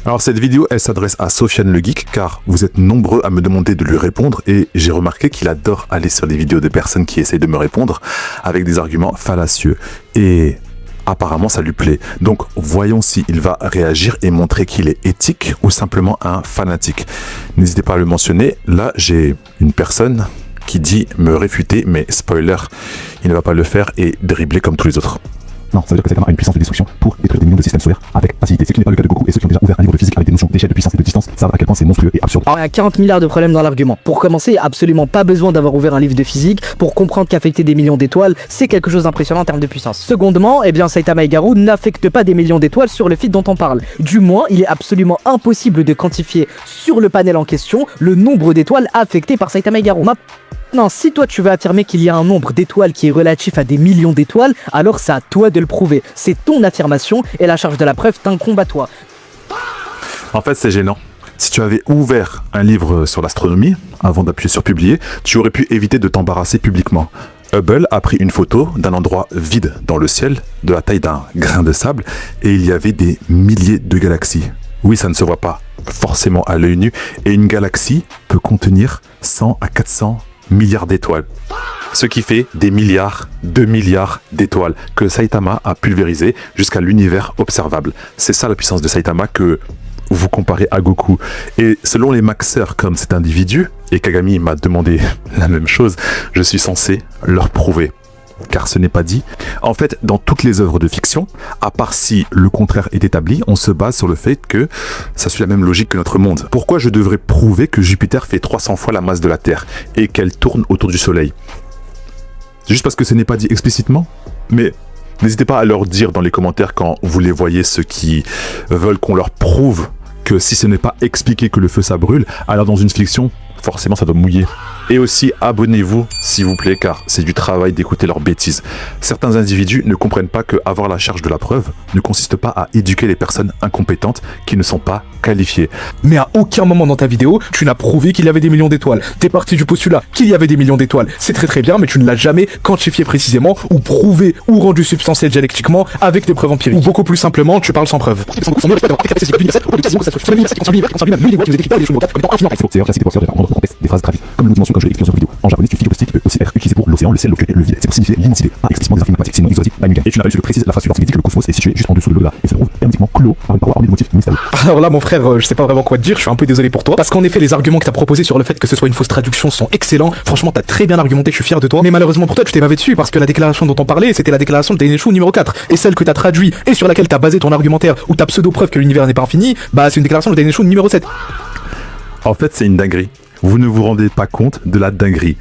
Alors cette vidéo, elle s'adresse à Sofiane le Geek, car vous êtes nombreux à me demander de lui répondre et j'ai remarqué qu'il adore aller sur des vidéos de personnes qui essayent de me répondre avec des arguments fallacieux. Et apparemment ça lui plaît. Donc voyons s'il va réagir et montrer qu'il est éthique ou simplement un fanatique. N'hésitez pas à le mentionner. Là, j'ai une personne qui dit me réfuter, mais spoiler, il ne va pas le faire et dribbler comme tous les autres. Non, ça veut dire que Saitama a une puissance de destruction pour détruire des millions de systèmes solaires avec facilité. Ce qui n'est pas le cas de Goku et ceux qui ont déjà ouvert un livre de physique avec des notions d'échelle, de puissance et de distance savent à quel point c'est monstrueux et absurde. Alors il y a 40 milliards de problèmes dans l'argument. Pour commencer, il n'y a absolument pas besoin d'avoir ouvert un livre de physique pour comprendre qu'affecter des millions d'étoiles, c'est quelque chose d'impressionnant en termes de puissance. Secondement, eh bien Saitama et Garou n'affectent pas des millions d'étoiles sur le feed dont on parle. Du moins, il est absolument impossible de quantifier sur le panel en question le nombre d'étoiles affectées par Saitama et Garou. Non, si toi tu veux affirmer qu'il y a un nombre d'étoiles qui est relatif à des millions d'étoiles, alors c'est à toi de le prouver. C'est ton affirmation et la charge de la preuve t'incombe à toi. En fait, c'est gênant. Si tu avais ouvert un livre sur l'astronomie, avant d'appuyer sur publier, tu aurais pu éviter de t'embarrasser publiquement. Hubble a pris une photo d'un endroit vide dans le ciel, de la taille d'un grain de sable, et il y avait des milliers de galaxies. Oui, ça ne se voit pas forcément à l'œil nu, et une galaxie peut contenir 100 à 400 milliards d'étoiles. Ce qui fait des milliards, 2 milliards d'étoiles que Saitama a pulvérisé jusqu'à l'univers observable. C'est ça la puissance de Saitama que vous comparez à Goku. Et selon les maxeurs comme cet individu, et Kagami m'a demandé la même chose, je suis censé leur prouver. Car ce n'est pas dit. En fait, dans toutes les œuvres de fiction, à part si le contraire est établi, on se base sur le fait que ça suit la même logique que notre monde. Pourquoi je devrais prouver que Jupiter fait 300 fois la masse de la Terre et qu'elle tourne autour du Soleil? Juste parce que ce n'est pas dit explicitement? Mais n'hésitez pas à leur dire dans les commentaires quand vous les voyez, ceux qui veulent qu'on leur prouve que si ce n'est pas expliqué que le feu ça brûle, alors dans une fiction, forcément ça doit mouiller. Et aussi abonnez-vous s'il vous plaît, car c'est du travail d'écouter leurs bêtises. Certains individus ne comprennent pas que avoir la charge de la preuve ne consiste pas à éduquer les personnes incompétentes qui ne sont pas qualifiées. Mais à aucun moment dans ta vidéo, tu n'as prouvé qu'il y avait des millions d'étoiles. T'es parti du postulat qu'il y avait des millions d'étoiles. C'est très très bien, mais tu ne l'as jamais quantifié précisément ou prouvé ou rendu substantiel dialectiquement avec des preuves empiriques. Ou beaucoup plus simplement, tu parles sans preuve. C'est classique des penseurs de rendre contexte des phrases graphiques, comme nous dimension quand je l'ai expliqué sur vidéo. En japonais, tu figure qui peut aussi être utilisé pour l'océan, le ciel, le cul et le vide. C'est pour signifier l'immensité, pas explicitement des affinités mathématiques, sinon exotique, la nuit. Et tu n'as pas su le préciser la phrase suivante qui dit que le cosmos est situé juste en dessous de l'au-delà et se trouve hermétiquement clos par une paroi ornée de motifs mystérieux. Alors là, mon frère, je sais pas vraiment quoi te dire, je suis un peu désolé pour toi. Parce qu'en effet, les arguments que t'as proposés sur le fait que ce soit une fausse traduction sont excellents. Franchement, t'as très bien argumenté, je suis fier de toi. Mais malheureusement pour toi, tu t'es bavé dessus parce que la déclaration dont on parlait, c'était la déclaration de Dainichu numéro 4. Et celle que t'as traduit et sur laquelle t'as basé ton argumentaire ou ta pseudo-preuve que l'univers n'est pas infini, bah c'est une déclaration de Dainichu numéro 7. En fait, c'est une dinguerie. Vous ne vous rendez pas compte de la dinguerie.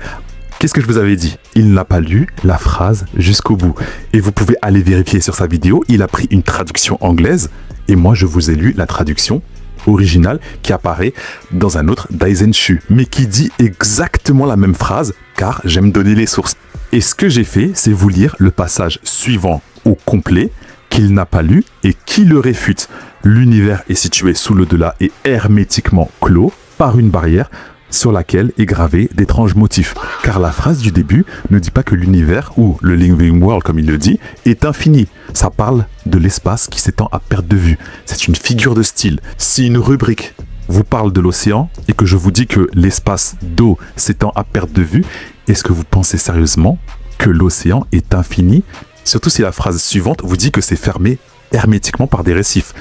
Qu'est-ce que je vous avais dit? Il n'a pas lu la phrase jusqu'au bout. Et vous pouvez aller vérifier sur sa vidéo, il a pris une traduction anglaise et moi je vous ai lu la traduction originale qui apparaît dans un autre Daizenshu, mais qui dit exactement la même phrase car j'aime donner les sources. Et ce que j'ai fait, c'est vous lire le passage suivant au complet qu'il n'a pas lu et qui le réfute. L'univers est situé sous l'au-delà et hermétiquement clos par une barrière sur laquelle est gravé d'étranges motifs. Car la phrase du début ne dit pas que l'univers, ou le living world comme il le dit, est infini. Ça parle de l'espace qui s'étend à perte de vue. C'est une figure de style. Si une rubrique vous parle de l'océan et que je vous dis que l'espace d'eau s'étend à perte de vue, est-ce que vous pensez sérieusement que l'océan est infini? Surtout si la phrase suivante vous dit que c'est fermé hermétiquement par des récifs.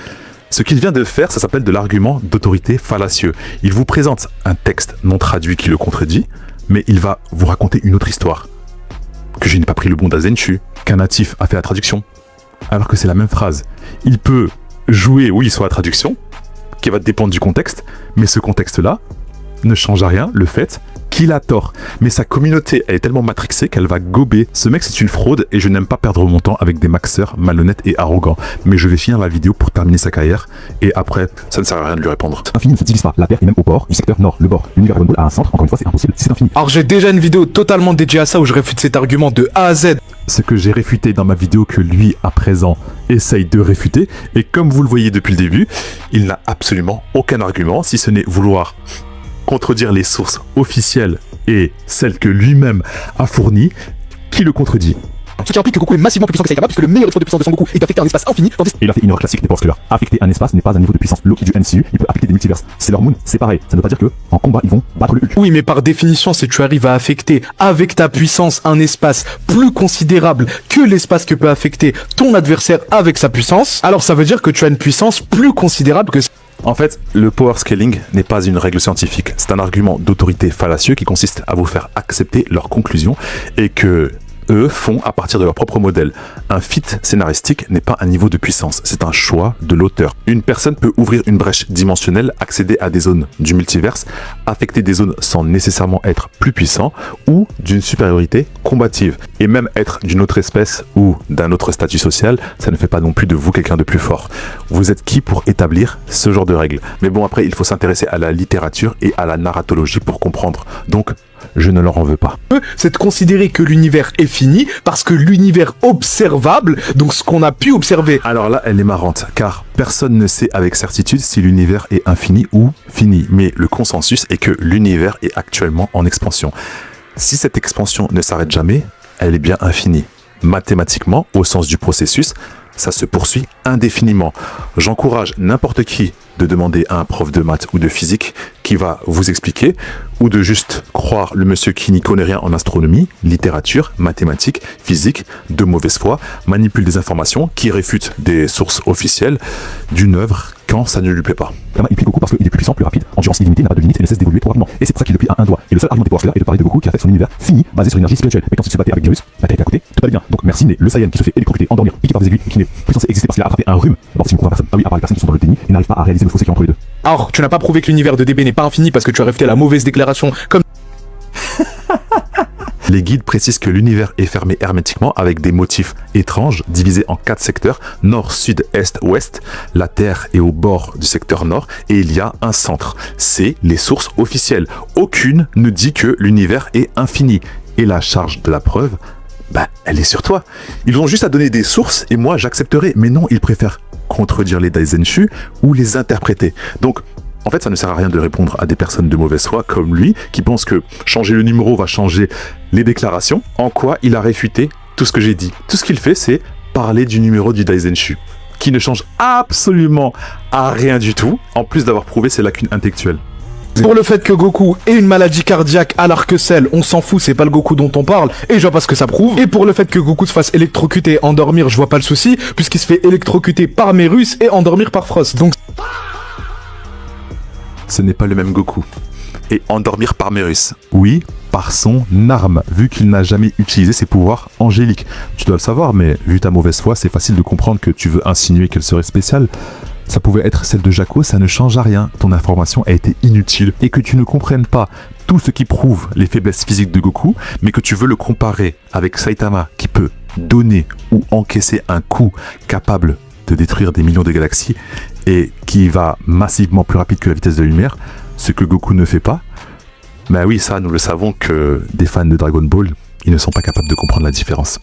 Ce qu'il vient de faire, ça s'appelle de l'argument d'autorité fallacieux. Il vous présente un texte non traduit qui le contredit, mais il va vous raconter une autre histoire. Que je n'ai pas pris le bon Daizenshu, qu'un natif a fait la traduction. Alors que c'est la même phrase. Il peut jouer, oui, sur la traduction, qui va dépendre du contexte, mais ce contexte-là ne change à rien le fait qu'il a tort. Mais sa communauté, elle est tellement matrixée qu'elle va gober. Ce mec, c'est une fraude et je n'aime pas perdre mon temps avec des maxeurs malhonnêtes et arrogants. Mais je vais finir la vidéo pour terminer sa carrière et après, ça ne sert à rien de lui répondre. Infini ne se divise pas. La Terre est même au bord du secteur nord. Le bord, l'univers Dragon Ball a un centre. Encore une fois, c'est impossible. C'est infini. Alors j'ai déjà une vidéo totalement dédiée à ça où je réfute cet argument de A à Z. Ce que j'ai réfuté dans ma vidéo que lui, à présent, essaye de réfuter. Et comme vous le voyez depuis le début, il n'a absolument aucun argument, si ce n'est vouloir contredire les sources officielles et celles que lui-même a fournies, qui le contredit. Ce qui implique que Goku est massivement plus puissant que Saitama, puisque le meilleur expo de puissance de Son Goku est d'affecter un espace infini, tandis Et il a fait une erreur classique des Power Scalers. Affecter un espace n'est pas un niveau de puissance. Loki du MCU, il peut affecter des multiverses. Sailor Moon, c'est pareil. Ça ne veut pas dire que en combat, ils vont battre le Hulk. oui, mais par définition, si tu arrives à affecter avec ta puissance un espace plus considérable que l'espace que peut affecter ton adversaire avec sa puissance, alors ça veut dire que tu as une puissance plus considérable que... En fait, le power scaling n'est pas une règle scientifique. C'est un argument d'autorité fallacieux qui consiste à vous faire accepter leurs conclusions et que eux font à partir de leur propre modèle. Un feat scénaristique n'est pas un niveau de puissance, c'est un choix de l'auteur. Une personne peut ouvrir une brèche dimensionnelle, accéder à des zones du multiverse, affecter des zones sans nécessairement être plus puissant ou d'une supériorité combative. Et même être d'une autre espèce ou d'un autre statut social, ça ne fait pas non plus de vous quelqu'un de plus fort. Vous êtes qui pour établir ce genre de règles? Mais bon, après, il faut s'intéresser à la littérature et à la narratologie pour comprendre. Donc, je ne leur en veux pas. C'est de considérer que l'univers est fini parce que l'univers observable, donc ce qu'on a pu observer. Alors là, elle est marrante, car personne ne sait avec certitude si l'univers est infini ou fini. Mais le consensus est que l'univers est actuellement en expansion. Si cette expansion ne s'arrête jamais, elle est bien infinie. Mathématiquement, au sens du processus, ça se poursuit indéfiniment. J'encourage n'importe qui de demander à un prof de maths ou de physique qui va vous expliquer, ou de juste croire le monsieur qui n'y connaît rien en astronomie, littérature, mathématiques, physique, de mauvaise foi, manipule des informations, qui réfute des sources officielles d'une œuvre quand ça ne lui plaît pas. Saitama il plie Goku parce qu'il est plus puissant, plus rapide, endurance illimitée, n'a pas de limite et ne cesse d'évoluer trop rapidement. Et c'est pour ça qu'il le plie à un doigt. Et le seul argument des Power Scalers est de parler de Goku qui a fait son univers fini, basé sur l'énergie spirituelle. Mais quand il se battait avec Beerus, la tête à côté, tout allait bien. Donc merci, mais le Saiyan qui se fait électrocuter, endormir, piqué par des aiguilles, et qui n'est plus censé exister parce qu'il a attrapé un rhume. Alors si on comprend personne, ah oui, à part les personnes qui sont dans le déni et n'arrivent pas à réaliser le fossé qui est entre les deux. Alors, tu n'as pas prouvé que l'univers de DB n'est pas infini parce que tu as réfuté la mauvaise déclaration comme... Les guides précisent que l'univers est fermé hermétiquement avec des motifs étranges divisés en 4 secteurs, nord, sud, est, ouest. La Terre est au bord du secteur nord et il y a un centre. C'est les sources officielles. Aucune ne dit que l'univers est infini. Et la charge de la preuve, elle est sur toi. Ils ont juste à donner des sources et moi j'accepterai. Mais non, ils préfèrent contredire les Daisenshu ou les interpréter. Donc, en fait, ça ne sert à rien de répondre à des personnes de mauvaise foi comme lui, qui pensent que changer le numéro va changer les déclarations. En quoi il a réfuté tout ce que j'ai dit. Tout ce qu'il fait, c'est parler du numéro du Daisenshu, qui ne change absolument à rien du tout, en plus d'avoir prouvé ses lacunes intellectuelles. Pour le fait que Goku ait une maladie cardiaque alors que celle, on s'en fout, c'est pas le Goku dont on parle, et je vois pas ce que ça prouve. Et pour le fait que Goku se fasse électrocuter, endormir, je vois pas le souci, puisqu'il se fait électrocuter par Merus et endormir par Frost. Donc... Ce n'est pas le même Goku. Et endormir par Merus. Oui, par son arme, vu qu'il n'a jamais utilisé ses pouvoirs angéliques. Tu dois le savoir, mais vu ta mauvaise foi, c'est facile de comprendre que tu veux insinuer qu'elle serait spéciale. Ça pouvait être celle de Jaco, ça ne change à rien. Ton information a été inutile. Et que tu ne comprennes pas tout ce qui prouve les faiblesses physiques de Goku, mais que tu veux le comparer avec Saitama, qui peut donner ou encaisser un coup capable de détruire des millions de galaxies et qui va massivement plus rapide que la vitesse de la lumière, ce que Goku ne fait pas. Oui, ça, nous le savons que des fans de Dragon Ball, ils ne sont pas capables de comprendre la différence.